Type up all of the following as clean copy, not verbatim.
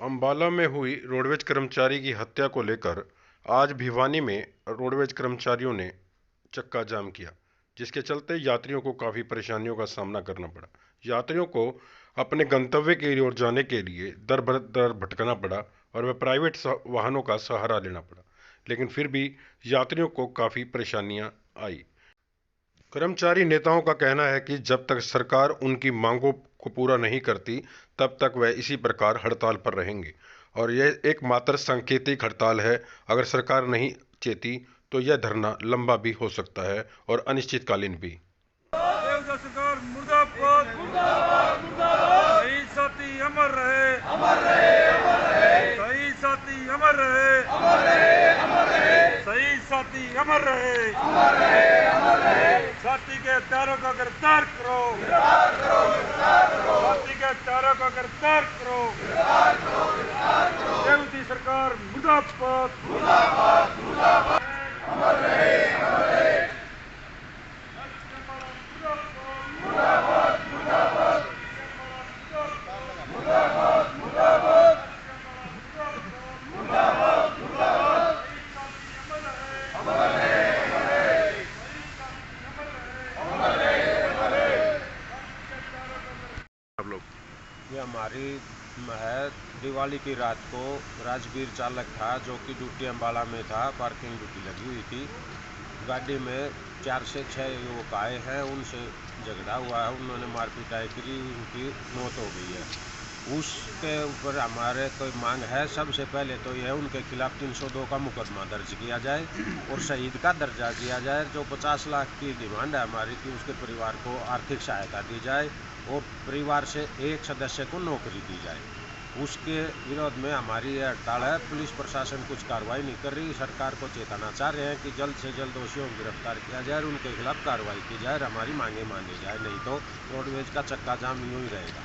अंबाला में हुई रोडवेज कर्मचारी की हत्या को लेकर आज भिवानी में रोडवेज कर्मचारियों ने चक्का जाम किया, जिसके चलते यात्रियों को काफ़ी परेशानियों का सामना करना पड़ा। यात्रियों को अपने गंतव्य की ओर जाने के लिए दर दर भटकना पड़ा और वह प्राइवेट वाहनों का सहारा लेना पड़ा, लेकिन फिर भी यात्रियों को काफ़ी परेशानियां आई। कर्मचारी नेताओं का कहना है कि जब तक सरकार उनकी मांगों को पूरा नहीं करती, तब तक वह इसी प्रकार हड़ताल पर रहेंगे और यह एकमात्र सांकेतिक हड़ताल है। अगर सरकार नहीं चेती तो यह धरना लंबा भी हो सकता है और अनिश्चितकालीन भी। सरकार मुर्दाबाद, मुर्दाबाद, मुर्दाबाद। शहीद साथी अमर रहे, अमर रहे, अमर रहे। शहीद साथी अमर रहे, अमर रहे, अमर रहे। शहीद साथी अमर रहे, अमर रहे, अमर रहे। साथी के हत्यारों को गिरफ्तार करो, गिरफ्तार करो, गिरफ्तार करो। साथी के हत्यारों को गिरफ्तार करो, गिरफ्तार करो, गिरफ्तार करो। देवती सरकार मुर्दाबाद, मुर्दाबाद, मुर्दाबाद। अमर रहे, अमर रहे। ये हमारी है दिवाली की रात को राजवीर चालक था जो कि ड्यूटी अम्बाला में था, पार्किंग ड्यूटी लगी हुई थी। गाड़ी में 4 से 6 युवक आए हैं, उनसे झगड़ा हुआ है, उन्होंने मारपीटाई करी, उनकी मौत हो गई है। उसके ऊपर हमारे कोई मांग है, सबसे पहले तो यह उनके खिलाफ 302 का मुकदमा दर्ज किया जाए और शहीद का दर्जा दिया जाए। जो 50 लाख की डिमांड है हमारी कि उसके परिवार को आर्थिक सहायता दी जाए और परिवार से एक सदस्य को नौकरी दी जाए। उसके विरोध में हमारी यह हड़ताल है। पुलिस प्रशासन कुछ कार्रवाई नहीं कर रही। सरकार को चेताना चाह रहे हैं कि जल्द से जल्द दोषियों को गिरफ्तार किया जाए और उनके खिलाफ कार्रवाई की जाए और हमारी मांगे मानी जाए, नहीं तो रोडवेज का चक्का जाम यूँ ही रहेगा।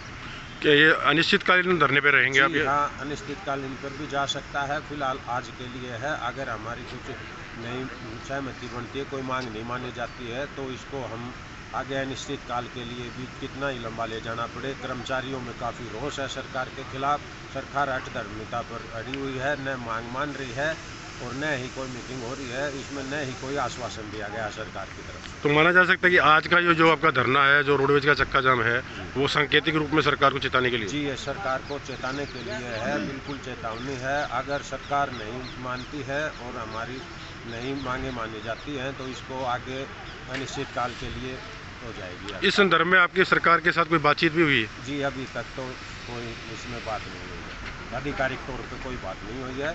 क्या ये अनिश्चितकालीन धरने पे रहेंगे आप? हाँ, अनिश्चितकालीन पर भी जा सकता है। फिलहाल आज के लिए है। अगर हमारी कुछ नई सहमति बनती है, कोई मांग नहीं मानी जाती है, तो इसको हम आगे अनिश्चित काल के लिए भी कितना ही लंबा ले जाना पड़े। कर्मचारियों में काफ़ी रोष है सरकार के खिलाफ। सरकार हठधर्मिता पर अड़ी हुई है, न मांग मान रही है और न ही कोई मीटिंग हो रही है, इसमें न ही कोई आश्वासन दिया गया सरकार की तरफ से। तो माना जा सकता है कि आज का जो आपका धरना है, जो रोडवेज का चक्का जाम है, वो सांकेतिक रूप में सरकार को चेताने के लिए? जी, ये सरकार को चेताने के लिए है, बिल्कुल चेतावनी है। अगर सरकार नहीं मानती है और हमारी नहीं मांगे मानी जाती हैं तो इसको आगे अनिश्चित काल के लिए हो जाएगी। इस संदर्भ में आपकी सरकार के साथ कोई बातचीत भी हुई है? जी, अभी तक तो कोई इसमें बात नहीं हुई है, आधिकारिक तौर पे कोई बात नहीं हुई है।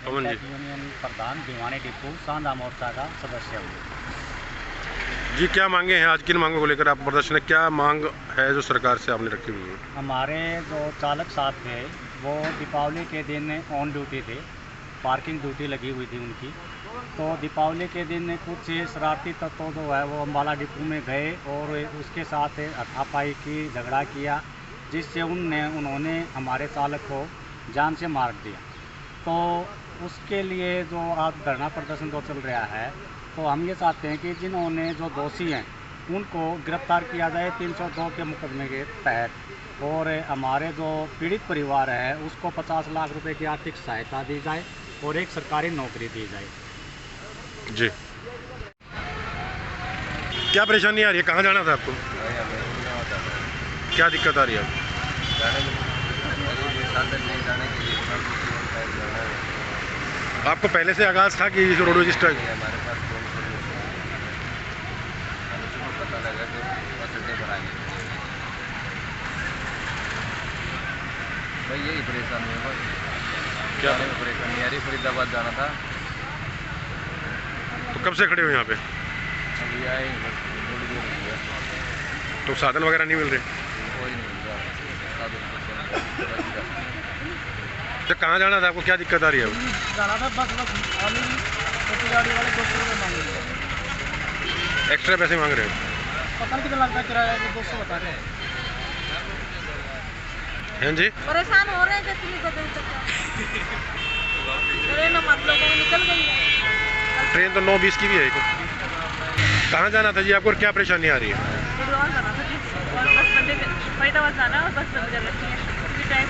यूनियन प्रधान भिवानी डिपो सांदा मोर्चा का सदस्य हूँ। जी, क्या मांगे हैं? आज किन मांगों को लेकर आप प्रदर्शन है? क्या मांग है जो सरकार से आपने रखी हुई है? हमारे जो चालक साहब थे वो दीपावली के दिन ऑन ड्यूटी थे, पार्किंग ड्यूटी लगी हुई थी उनकी। तो दीपावली के दिन कुछ शरारती तत्व जो है वो अम्बाला डिपो में गए और उसके साथ हाथापाई की, झगड़ा किया, जिससे उन्होंने हमारे चालक को जान से मार दिया। तो उसके लिए जो आज धरना प्रदर्शन जो चल रहा है, तो हम ये चाहते हैं कि जिन्होंने जो दोषी हैं उनको गिरफ्तार किया जाए 302 के मुकदमे के तहत और हमारे जो पीड़ित परिवार है उसको 50 लाख रुपए की आर्थिक सहायता दी जाए और एक सरकारी नौकरी दी जाए। जी, क्या परेशानी आ रही है? कहाँ जाना था आपको? क्या दिक्कत आ रही है? आपको पहले से आगाज था कि रोडवेज स्ट्राइक? हमारे पास पता लगा कि बस अड्डे पर आ गए भाई, यही परेशानी है भाई। क्या परेशानी आ रही? फरीदाबाद जाना था। तो कब से खड़े हो यहाँ पे? अभी आए थोड़ी देर हो गया। तो साधन वगैरह नहीं मिल रहे? कोई नहीं मिल रहा साधन। तो कहाँ जाना था आपको? क्या दिक्कत आ रही है? जाना था बस अभी छोटी गाड़ी वाले 200 रुपये मांग रहे हैं। एक्स्ट्रा पैसे मांग रहे हो? पता नहीं कितना लगता है किराया, 200 बता रहे हैं। हैं जी, परेशान हो रहे हैं ट्रेन मतलब निकल गई है। ट्रेन तो 9:20 की भी है। कहाँ जाना था जी आपको और क्या परेशानी आ रही है? फरीदाबाद जाना था जी, और बस बंदे फरीदाबाद जाना है और बस बंद कर रखी है क्योंकि टाइम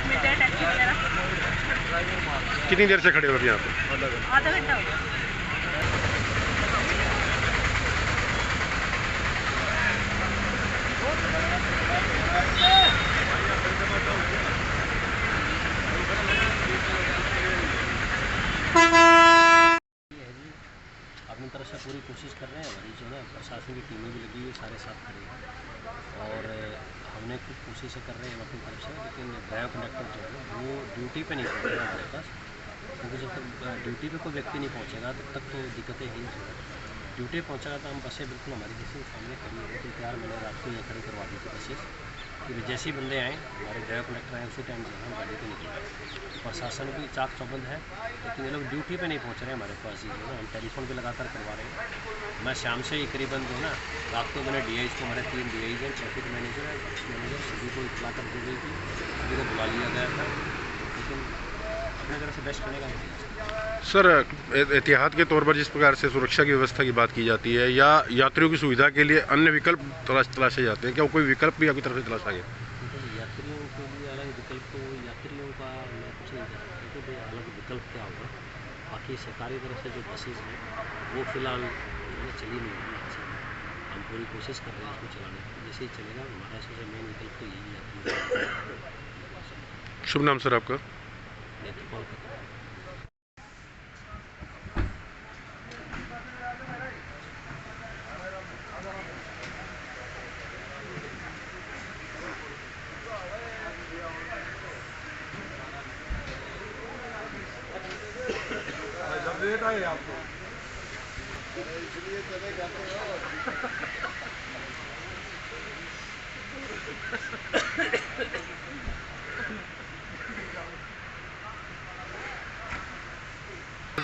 मिल जाए टैक्सी वगैरह। कितनी देर से खड़े हो अभी यहाँ पे? आधा घंटा हो गया। अपनी तरफ से पूरी कोशिश कर रहे हैं। हमारी जो ना प्रशासन की टीमें भी लगी हुई है, सारे साथ खड़ी हैं और हमने कुछ कोशिशें कर रहे हैं अपनी तरफ से, लेकिन ड्राइवर कंडक्टर जो है वो ड्यूटी पे नहीं पहुँच रहे हैं हमारे पास, क्योंकि जब तक ड्यूटी पे कोई व्यक्ति नहीं पहुँचेगा तब तक तो दिक्कतें ही नहीं होगी। ड्यूटी पहुँचेगा तो हम बसें बिल्कुल हमारी जैसे सामने खड़ी है, तो तैयार मैंने रात को ये खड़ी करवा दी थी बसेस कि जैसे ही बंदे आएँ, हमारे ड्राइवर कंडक्टर आए उसी टाइम से हम गाड़ी पर निकले। प्रशासन भी चाक चौबंद है, लेकिन ये लोग ड्यूटी पे नहीं पहुंच रहे हैं हमारे पास ही, जो ना हम टेलीफोन पे लगातार करवा रहे हैं। मैं शाम से ही करीबन जो ना रात को मैंने DIs को, हमारे 3 DIs हैं, ट्रैफिक मैनेजर है, मैनेजर, सभी को इतला कर दी गई थी, सभी को बुला लिया गया था, लेकिन अपने तरफ से बेस्ट करने का नहीं। सर, एहतियात के तौर पर जिस प्रकार से सुरक्षा की व्यवस्था की बात की जाती है या यात्रियों की सुविधा के लिए अन्य विकल्प तलाशे जाते हैं, क्या कोई विकल्प भी आपकी तरफ से तलाशा गया? यात्रियों के लिए अलग विकल्प, तो यात्रियों का मैं कुछ नहीं कह सकता कि भाई अलग विकल्प क्या होगा। बाकी सरकारी तरफ से जो बसेज हैं वो फ़िलहाल चली नहीं रही है। हम पूरी कोशिश कर रहे हैं इसको चलाने की, जैसे ही चलेगा हमारा सबसे मेन विकल्प तो यही है। शुभ नाम सर आपका? नेत्रपाल का लेट आए आपको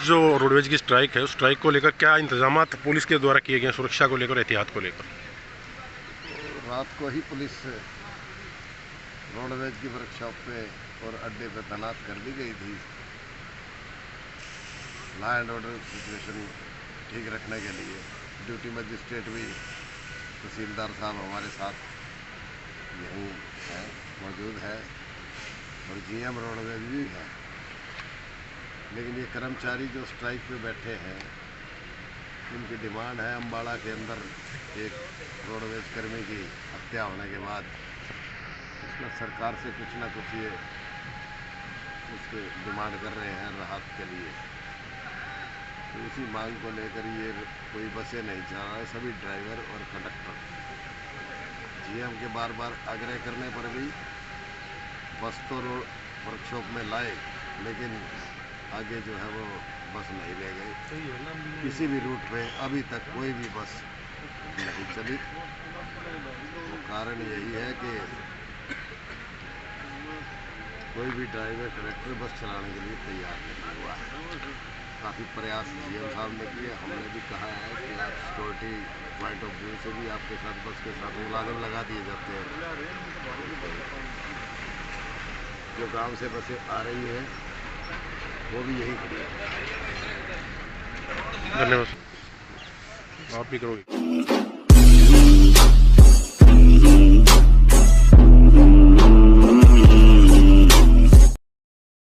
जो रोडवेज की स्ट्राइक है, उस स्ट्राइक को लेकर क्या इंतजाम पुलिस के द्वारा किए गए हैं, सुरक्षा को लेकर, एहतियात को लेकर? रात को ही पुलिस रोडवेज की वर्कशॉप पे और अड्डे पे तैनात कर दी गई थी लॉ एंड ऑर्डर सिचुएशन ठीक रखने के लिए। ड्यूटी मजिस्ट्रेट भी तहसीलदार साहब हमारे साथ यहीं है, मौजूद है, और GM रोडवेज भी है। लेकिन ये कर्मचारी जो स्ट्राइक पे बैठे हैं, इनकी डिमांड है, अम्बाड़ा के अंदर एक रोडवेज कर्मी की हत्या होने के बाद इसमें सरकार से कुछ ना कुछ ये उसके डिमांड कर रहे हैं राहत के लिए। तो इसी मांग को लेकर ये कोई बसें नहीं चला रहे, सभी ड्राइवर और कंडक्टर GM के बार बार आग्रह करने पर भी बस तो वर्कशॉप में लाए, लेकिन आगे जो है वो बस नहीं ले गए। किसी भी रूट पे अभी तक कोई भी बस नहीं चली। वो कारण यही है कि कोई भी ड्राइवर कंडक्टर बस चलाने के लिए तैयार नहीं हुआ। काफ़ी प्रयास GM साहब ने किए, हमने भी कहा है कि आप सिक्योरिटी पॉइंट ऑफ व्यू से भी आपके साथ बस के साथ मुलाजिम लगा दिए जाते हैं। जो गांव से बसें आ रही हैं वो भी यही खड़ी है। धन्यवाद। आप भी करोगे?